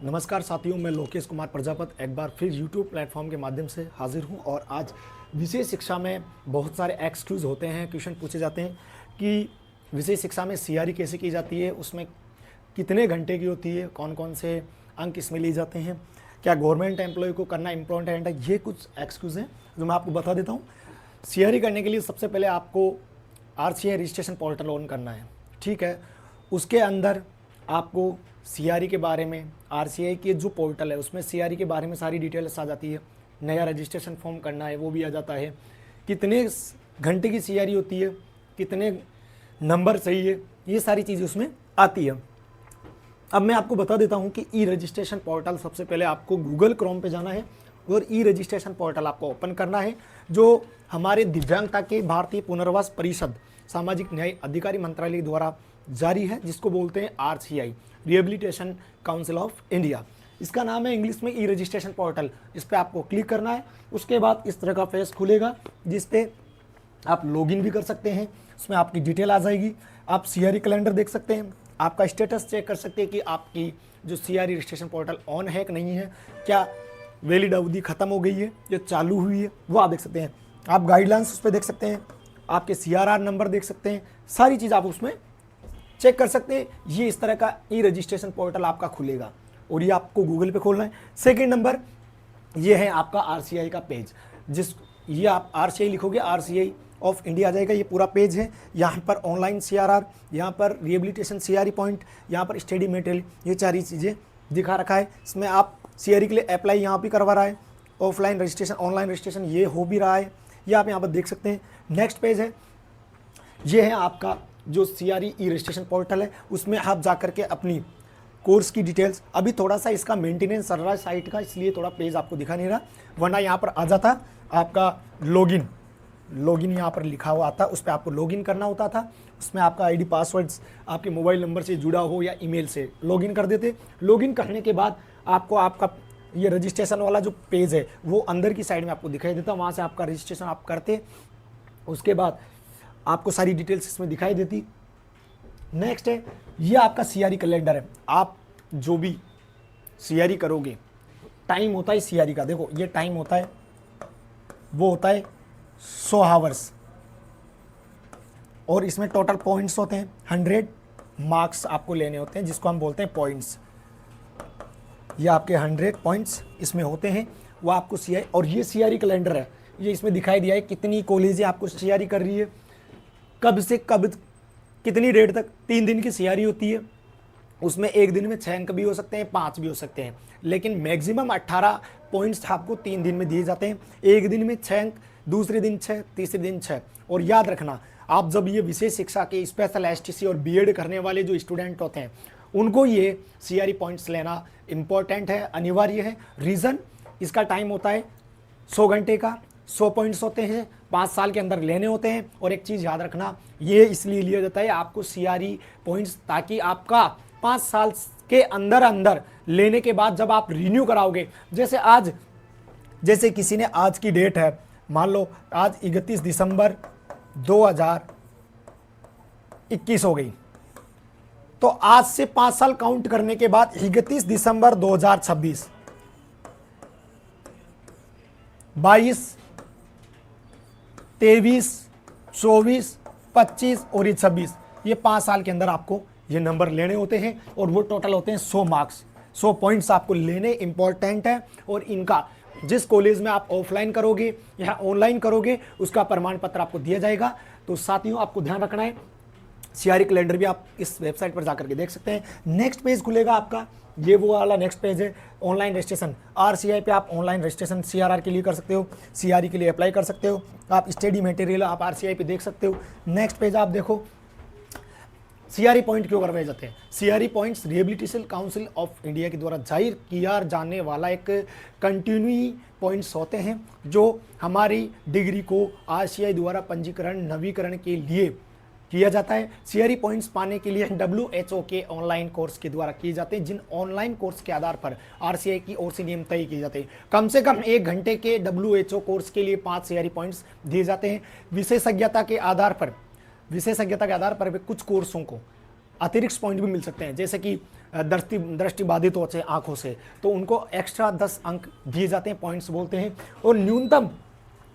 नमस्कार साथियों, मैं लोकेश कुमार प्रजापति एक बार फिर YouTube प्लेटफॉर्म के माध्यम से हाजिर हूं और आज विशेष शिक्षा में बहुत सारे एक्सक्यूज़ होते हैं, क्वेश्चन पूछे जाते हैं कि विशेष शिक्षा में सीआरई कैसे की जाती है, उसमें कितने घंटे की होती है, कौन कौन से अंक इसमें लिए जाते हैं, क्या गवर्नमेंट एम्प्लॉय को करना इम्पोर्टेंट है। ये कुछ एक्सक्यूज़ हैं जो मैं आपको बता देता हूँ। सीआरई करने के लिए सबसे पहले आपको आरसीआई रजिस्ट्रेशन पोर्टल ऑन करना है, ठीक है। उसके अंदर आपको सीआरई के बारे में, आरसीआई के जो पोर्टल है उसमें सीआरई के बारे में सारी डिटेल्स आ जाती है। नया रजिस्ट्रेशन फॉर्म करना है वो भी आ जाता है, कितने घंटे की सीआरई होती है, कितने नंबर चाहिए, ये सारी चीज़ें उसमें आती है। अब मैं आपको बता देता हूँ कि ई रजिस्ट्रेशन पोर्टल, सबसे पहले आपको गूगल क्रोम पे जाना है और ई रजिस्ट्रेशन पोर्टल आपको ओपन करना है, जो हमारे दिव्यांगता के भारतीय पुनर्वास परिषद सामाजिक न्याय अधिकारी मंत्रालय द्वारा जारी है, जिसको बोलते हैं RCI, rehabilitation council of India. इसका नाम है इंग्लिश में ई रजिस्ट्रेशन पोर्टल। इस पर आपको क्लिक करना है। उसके बाद इस तरह का पेज खुलेगा जिस पे आप लॉगिन भी कर सकते हैं। उसमें आपकी डिटेल आ जाएगी। आप सीआरई कैलेंडर देख सकते हैं, आपका स्टेटस चेक कर सकते हैं कि आपकी जो सीआरई रजिस्ट्रेशन पोर्टल ऑन है कि नहीं है, क्या वैलिड अवधि खत्म हो गई है या चालू हुई है, वो आप देख सकते हैं। आप गाइडलाइंस उस पर देख सकते हैं, आपके सीआरआर नंबर देख सकते हैं, सारी चीज़ आप उसमें चेक कर सकते हैं। ये इस तरह का ई रजिस्ट्रेशन पोर्टल आपका खुलेगा और ये आपको गूगल पे खोलना है। सेकंड नंबर ये है आपका आरसीआई का पेज, ये आप आरसीआई लिखोगे, आरसीआई ऑफ इंडिया आ जाएगा। ये पूरा पेज है। यहाँ पर ऑनलाइन सीआरआर, यहाँ पर रिहेबिलिटेशन सीआरई पॉइंट, यहाँ पर स्टडी मटेरियल, ये सारी चीज़ें दिखा रखा है। इसमें आप सीआरई के लिए अप्लाई यहाँ भी करवा रहा है, ऑफलाइन रजिस्ट्रेशन, ऑनलाइन रजिस्ट्रेशन ये हो भी रहा है, ये आप यहाँ पर देख सकते हैं। नेक्स्ट पेज है, ये है आपका जो सीआरई ई रजिस्ट्रेशन पोर्टल है, उसमें आप जाकर के अपनी कोर्स की डिटेल्स, अभी थोड़ा सा इसका मेंटेनेंस चल रहा है साइट का, इसलिए थोड़ा पेज आपको दिखा नहीं रहा, वरना यहाँ पर आ जाता आपका लॉगिन यहाँ पर लिखा हुआ आता, उस पर आपको लॉगिन करना होता था। उसमें आपका आईडी पासवर्ड्स आपके मोबाइल नंबर से जुड़ा हो या ईमेल से लॉगिन कर देते। लॉगिन करने के बाद आपको आपका ये रजिस्ट्रेशन वाला जो पेज है वो अंदर की साइड में आपको दिखाई देता, वहाँ से आपका रजिस्ट्रेशन आप करते, उसके बाद आपको सारी डिटेल्स इसमें दिखाई देती। नेक्स्ट है, ये आपका सीआरई कैलेंडर है। आप जो भी सीआरई करोगे, टाइम होता है सीआरई का, देखो ये टाइम होता है, वो होता है 100 आवर्स और इसमें टोटल पॉइंट्स होते हैं 100 मार्क्स आपको लेने होते हैं, जिसको हम बोलते हैं पॉइंट्स। ये आपके 100 पॉइंट्स इसमें होते हैं, वो आपको सीआरई, और ये सीआरई कैलेंडर है, ये इसमें दिखाई दिया है कितनी कॉलेजें आपको सीआरई कर रही है, कब से कब कितनी डेट तक। 3 दिन की सीआरई होती है, उसमें एक दिन में 6 अंक भी हो सकते हैं, 5 भी हो सकते हैं, लेकिन मैक्सिमम 18 पॉइंट्स आपको 3 दिन में दिए जाते हैं। एक दिन में 6 अंक, दूसरे दिन 6, तीसरे दिन 6। और याद रखना, आप जब ये विशेष शिक्षा के स्पेशल एसटीसी और बीएड करने वाले जो स्टूडेंट होते हैं, उनको ये सीआरई पॉइंट्स लेना इंपॉर्टेंट है, अनिवार्य है। रीज़न, इसका टाइम होता है 100 घंटे का, 100 पॉइंट्स होते हैं, 5 साल के अंदर लेने होते हैं। और एक चीज़ याद रखना, ये इसलिए लिया जाता है आपको सीआरई पॉइंट्स, ताकि आपका 5 साल के अंदर लेने के बाद जब आप रिन्यू कराओगे, जैसे किसी ने आज की डेट है, मान लो आज 31 दिसंबर 2021 हो गई, तो आज से 5 साल काउंट करने के बाद 31 दिसंबर 2026, 22, 23, 24, 25 और ये 26, ये 5 साल के अंदर आपको ये नंबर लेने होते हैं और वो टोटल होते हैं 100 मार्क्स, 100 पॉइंट्स आपको लेने इंपॉर्टेंट है। और इनका जिस कॉलेज में आप ऑफलाइन करोगे या ऑनलाइन करोगे, उसका प्रमाण पत्र आपको दिया जाएगा। तो साथियों, आपको ध्यान रखना है, सीआरई कैलेंडर भी आप इस वेबसाइट पर जाकर के देख सकते हैं। नेक्स्ट पेज खुलेगा आपका, ये वो वाला नेक्स्ट पेज है, ऑनलाइन रजिस्ट्रेशन। आरसीआई पे आप ऑनलाइन रजिस्ट्रेशन सीआरआर के लिए कर सकते हो, सीआरई के लिए अप्लाई कर सकते हो, आप स्टडी मटेरियल आप आरसीआई पे देख सकते हो। नेक्स्ट पेज आप देखो, सीआरई पॉइंट क्यों करवाए जाते हैं। CRE points rehabilitation council of India के द्वारा जारी किया जाने वाला एक कंटिन्यू पॉइंट्स होते हैं, जो हमारी डिग्री को आरसीआई द्वारा पंजीकरण नवीकरण के लिए किया जाता है। सीआरई पॉइंट्स पाने के लिए WHO के ऑनलाइन कोर्स के द्वारा किए जाते हैं, जिन ऑनलाइन कोर्स के आधार पर आरसीआई की ओर से नियम तय किए जाते हैं। कम से कम 1 घंटे के WHO कोर्स के लिए 5 सीआरई पॉइंट्स दिए जाते हैं। विशेषज्ञता के आधार पर वे कुछ कोर्सों को अतिरिक्त पॉइंट भी मिल सकते हैं, जैसे कि दृष्टि बाधित होते हैं आंखों से, तो उनको एक्स्ट्रा 10 अंक दिए जाते हैं, पॉइंट्स बोलते हैं। और न्यूनतम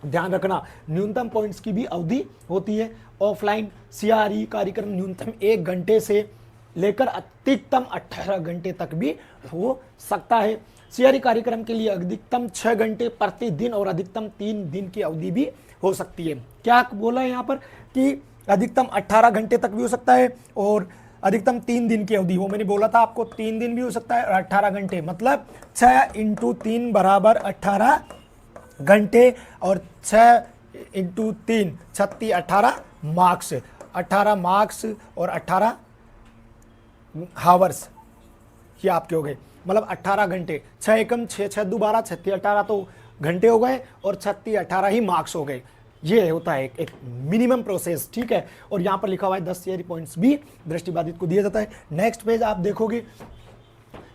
ध्यान रखना, न्यूनतम पॉइंट्स की भी अवधि होती है। ऑफलाइन सीआरई कार्यक्रम न्यूनतम 1 घंटे से लेकर अधिकतम 18 घंटे तक भी हो सकता है। सीआरई कार्यक्रम के लिए अधिकतम 6 घंटे प्रतिदिन और अधिकतम 3 दिन की अवधि भी हो सकती है। क्या बोला है यहाँ पर कि अधिकतम 18 घंटे तक भी हो सकता है और अधिकतम 3 दिन की अवधि हो। मैंने बोला था आपको 3 दिन भी हो सकता है और 18 घंटे, मतलब 6 × 3 बराबर 18 घंटे और 6 × 3 36 18 मार्क्स, 18 मार्क्स और 18 हावर्स, ये आपके हो गए, मतलब 18 घंटे। 6 एकम 6 6 दोबारा 36 18 तो घंटे हो गए और 36 18 ही मार्क्स हो गए। ये होता है एक मिनिमम प्रोसेस, ठीक है। और यहाँ पर लिखा हुआ है 10 सीआरई पॉइंट्स भी दृष्टिबाधित को दिया जाता है। नेक्स्ट पेज आप देखोगे,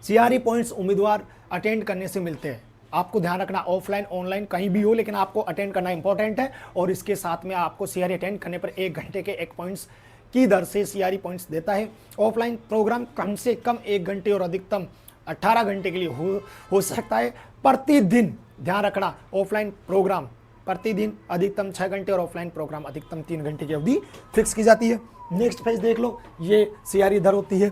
सीआरई पॉइंट्स उम्मीदवार अटेंड करने से मिलते हैं। आपको ध्यान रखना, ऑफलाइन ऑनलाइन कहीं भी हो, लेकिन आपको अटेंड करना इंपॉर्टेंट है। और इसके साथ में आपको सीआरई अटेंड करने पर 1 घंटे के 1 पॉइंट्स की दर से सीआरई पॉइंट्स देता है। ऑफलाइन प्रोग्राम कम से कम 1 घंटे और अधिकतम 18 घंटे के लिए हो सकता है प्रतिदिन। ध्यान रखना, ऑफलाइन प्रोग्राम प्रतिदिन अधिकतम 6 घंटे और ऑफलाइन प्रोग्राम अधिकतम 3 घंटे की अवधि फिक्स की जाती है। नेक्स्ट पेज देख लो, ये सीआरई दर होती है।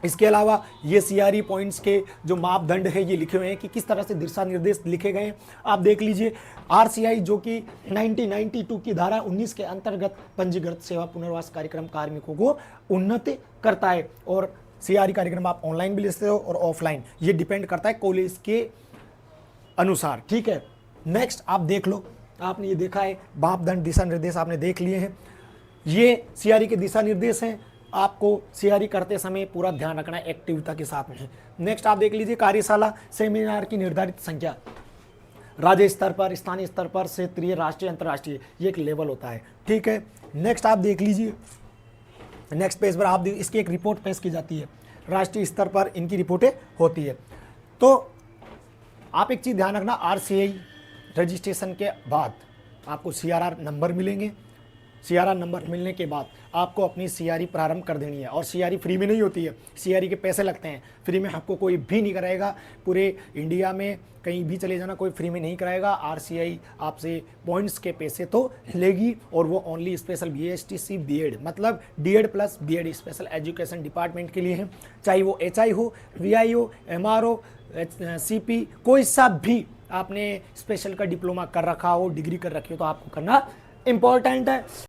इसके अलावा ये सीआरई पॉइंट्स के जो मापदंड है ये लिखे हुए हैं कि किस तरह से दिशा निर्देश लिखे गए हैं, आप देख लीजिए। आरसीआई जो कि 1992 की धारा 19 के अंतर्गत पंजीकृत सेवा पुनर्वास कार्यक्रम कार्मिकों को उन्नत करता है। और सीआरई कार्यक्रम आप ऑनलाइन भी ले सकते हो और ऑफलाइन, ये डिपेंड करता है कॉलेज के अनुसार, ठीक है। नेक्स्ट आप देख लो, आपने ये देखा है मापदंड दिशा निर्देश आपने देख लिए हैं, ये सीआरई के दिशा निर्देश हैं। आपको सीआरई करते समय पूरा ध्यान रखना है एक्टिविटी के साथ में। नेक्स्ट आप देख लीजिए, कार्यशाला सेमिनार की निर्धारित संख्या राज्य स्तर पर, स्थानीय स्तर पर, क्षेत्रीय, राष्ट्रीय, अंतर्राष्ट्रीय, ये एक लेवल होता है, ठीक है। नेक्स्ट आप देख लीजिए, नेक्स्ट पेज पर आप इसकी एक रिपोर्ट पेश की जाती है, राष्ट्रीय स्तर पर इनकी रिपोर्टें होती है। तो आप एक चीज़ ध्यान रखना, आरसीआई रजिस्ट्रेशन के बाद आपको सीआरआर नंबर मिलेंगे। सीआरआर नंबर मिलने के बाद आपको अपनी सीआरई प्रारंभ कर देनी है। और सीआरई फ्री में नहीं होती है, सीआरई के पैसे लगते हैं। फ्री में आपको कोई भी नहीं कराएगा, पूरे इंडिया में कहीं भी चले जाना कोई फ्री में नहीं कराएगा। आरसीआई आपसे पॉइंट्स के पैसे तो लेगी, और वो ओनली स्पेशल बीएसटीसी बीएड, मतलब DEd plus BEd special education department के लिए है। चाहे वो एचआई हो, वीआई हो, एमआरओ, सीपी, कोई सा भी आपने स्पेशल का डिप्लोमा कर रखा हो, डिग्री कर रखी हो, तो आपको करना इंपॉर्टेंट है।